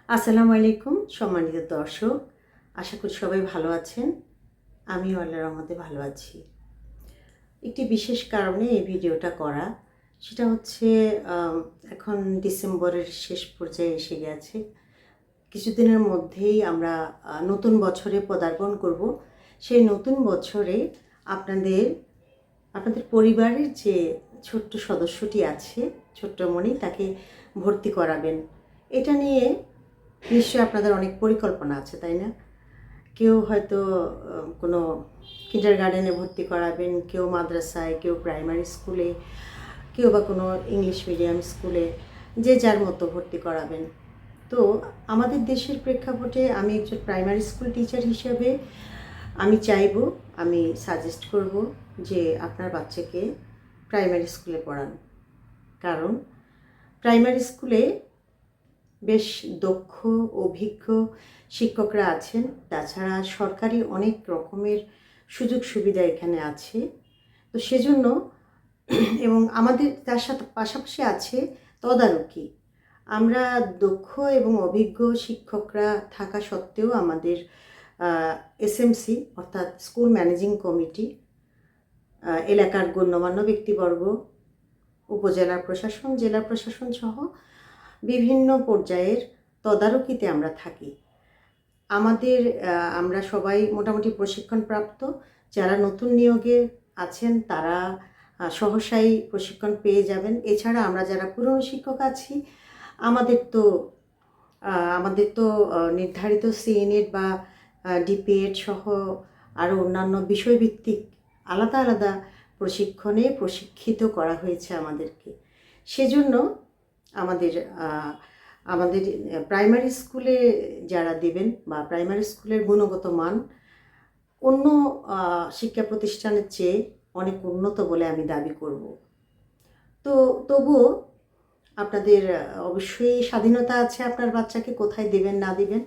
আসসালামু আলাইকুম সম্মানিত দর্শক, আশা করি সবাই ভালো আছেন। আমিও আল্লাহর রহমতে ভালো আছি। একটি বিশেষ কারণে এই ভিডিওটা করা, সেটা হচ্ছে এখন ডিসেম্বরের শেষ পর্যায়ে এসে গেছে। কিছুদিনের মধ্যেই আমরা নতুন বছরে পদার্পণ করব। সেই নতুন বছরে আপনাদের আপনাদের পরিবারের যে ছোট্ট সদস্যটি আছে, ছোট্টমণি, তাকে ভর্তি করাবেন। এটা নিয়ে নিশ্চয়ই আপনাদের অনেক পরিকল্পনা আছে, তাই না? কেউ হয়তো কোনো কিন্ডারগার্টেনে ভর্তি করাবেন, কেউ মাদ্রাসায়, কেউ প্রাইমারি স্কুলে, কেউ বা কোনো ইংলিশ মিডিয়াম স্কুলে, যে যার মতো ভর্তি করাবেন। তো আমাদের দেশের প্রেক্ষাপটে আমি একজন প্রাইমারি স্কুল টিচার হিসেবে আমি সাজেস্ট করব যে আপনার বাচ্চাকে প্রাইমারি স্কুলে পড়ান। কারণ প্রাইমারি স্কুলে বেশ দক্ষ অভিজ্ঞ শিক্ষকরা আছেন। তাছাড়া সরকারি অনেক রকমের সুযোগ সুবিধা এখানে আছে। তো সেজন্য এবং আমাদের তার সাথে পাশাপাশি আছে তদারকি। আমরা দক্ষ এবং অভিজ্ঞ শিক্ষকরা থাকা সত্ত্বেও আমাদের এসএমসি অর্থাৎ স্কুল ম্যানেজিং কমিটি, এলাকার গণ্যমান্য ব্যক্তিবর্গ, উপজেলা প্রশাসন, জেলা প্রশাসন সহ বিভিন্ন পর্যায়ের তদারকিতে আমরা থাকি। আমরা সবাই মোটামুটি প্রশিক্ষণপ্রাপ্ত। যারা নতুন নিয়োগে আছেন তারা সহসাই প্রশিক্ষণ পেয়ে যাবেন। এছাড়া আমরা যারা পুরনো শিক্ষক আছি, আমাদের তো নির্ধারিত সিএনএড বা ডিপিএড সহ আরও অন্যান্য বিষয়ভিত্তিক আলাদা আলাদা প্রশিক্ষণে প্রশিক্ষিত করা হয়েছে আমাদেরকে। সেজন্য আমাদের আমাদের প্রাইমারি স্কুলে যারা দেবেন বা প্রাইমারি স্কুলের গুণগত মান অন্য শিক্ষা প্রতিষ্ঠানের চেয়ে অনেক উন্নত বলে আমি দাবি করব। তো তবুও আপনাদের অবশ্যই স্বাধীনতা আছে আপনার বাচ্চাকে কোথায় দেবেন না দেবেন।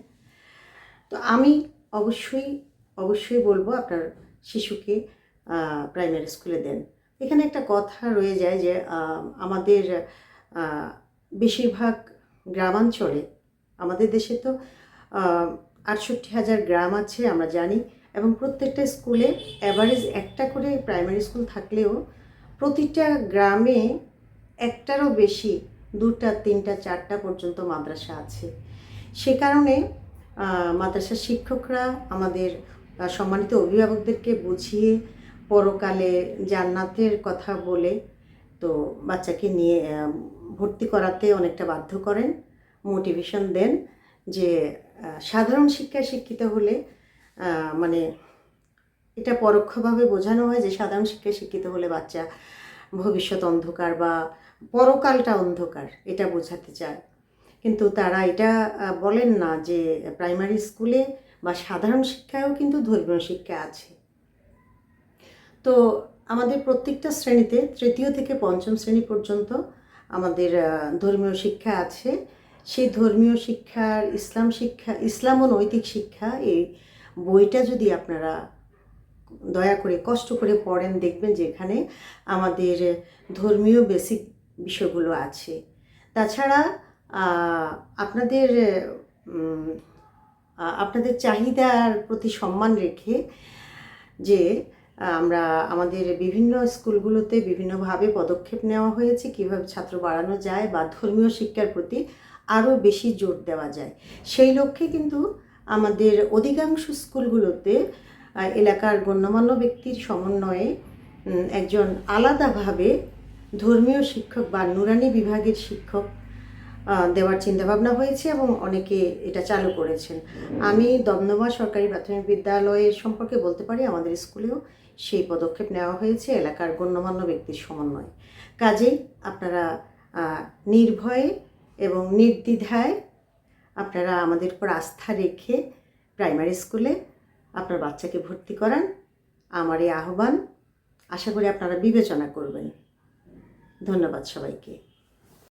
তো আমি অবশ্যই বলবো আপনার শিশুকে প্রাইমারি স্কুলে দেন। এখানে একটা কথা রয়ে যায় যে আমাদের বেশিরভাগ গ্রামাঞ্চলে, আমাদের দেশে তো 68,000 গ্রাম আছে আমরা জানি, এবং প্রত্যেকটা স্কুলে অ্যাভারেজ একটা করে প্রাইমারি স্কুল থাকলেও প্রতিটা গ্রামে একটারও বেশি 2টা 3টা 4টা পর্যন্ত মাদ্রাসা আছে। সে কারণে মাদ্রাসার শিক্ষকরা আমাদের সম্মানিত অভিভাবকদেরকে বুঝিয়ে পরকালে জান্নাতের কথা বলে তো বাচ্চাকে নিয়ে ভর্তি করাতে অনেকটা বাধ্য করেন, মোটিভেশন দেন যে সাধারণ শিক্ষায় শিক্ষিত হলে মানে এটা পরোক্ষভাবে বোঝানো হয় যে সাধারণ শিক্ষায় শিক্ষিত হলে বাচ্চা ভবিষ্যৎ অন্ধকার বা পরকালটা অন্ধকার, এটা বোঝাতে চায়। কিন্তু তারা এটা বলেন না যে প্রাইমারি স্কুলে বা সাধারণ শিক্ষায়ও কিন্তু ধর্মীয় শিক্ষা আছে। তো আমাদের প্রত্যেকটা শ্রেণীতে 3য় থেকে 5ম শ্রেণী পর্যন্ত আমাদের ধর্মীয় শিক্ষা আছে। সেই ধর্মীয় শিক্ষার ইসলাম ও নৈতিক শিক্ষা, এই বইটা যদি আপনারা দয়া করে কষ্ট করে পড়েন, দেখবেন যে এখানে আমাদের ধর্মীয় বেসিক বিষয়গুলো আছে। তাছাড়া আপনাদের আপনাদের চাহিদার প্রতি সম্মান রেখে যে আমরা আমাদের বিভিন্ন স্কুলগুলোতে বিভিন্নভাবে পদক্ষেপ নেওয়া হয়েছে কিভাবে ছাত্র বাড়ানো যায় বা ধর্মীয় শিক্ষার প্রতি আরও বেশি জোর দেওয়া যায়, সেই লক্ষ্যে কিন্তু আমাদের অধিকাংশ স্কুলগুলোতে এলাকার গণ্যমান্য ব্যক্তির সমন্বয়ে একজন আলাদাভাবে ধর্মীয় শিক্ষক বা নুরানি বিভাগের শিক্ষক দেওয়ার চিন্তাভাবনা হয়েছে এবং অনেকে এটা চালু করেছেন। আমি দমদমা সরকারি প্রাথমিক বিদ্যালয়ের সম্পর্কে বলতে পারি, আমাদের স্কুলেও সেই পদক্ষেপ নেওয়া হয়েছে এলাকার গণ্যমান্য ব্যক্তির সমন্বয়ে। কাজেই আপনারা নির্ভয়ে এবং নির্দ্বিধায় আপনারা আমাদের উপর আস্থা রেখে প্রাইমারি স্কুলে আপনার বাচ্চাকে ভর্তি করান। আমার এই আহ্বান আশা করি আপনারা বিবেচনা করবেন। ধন্যবাদ সবাইকে।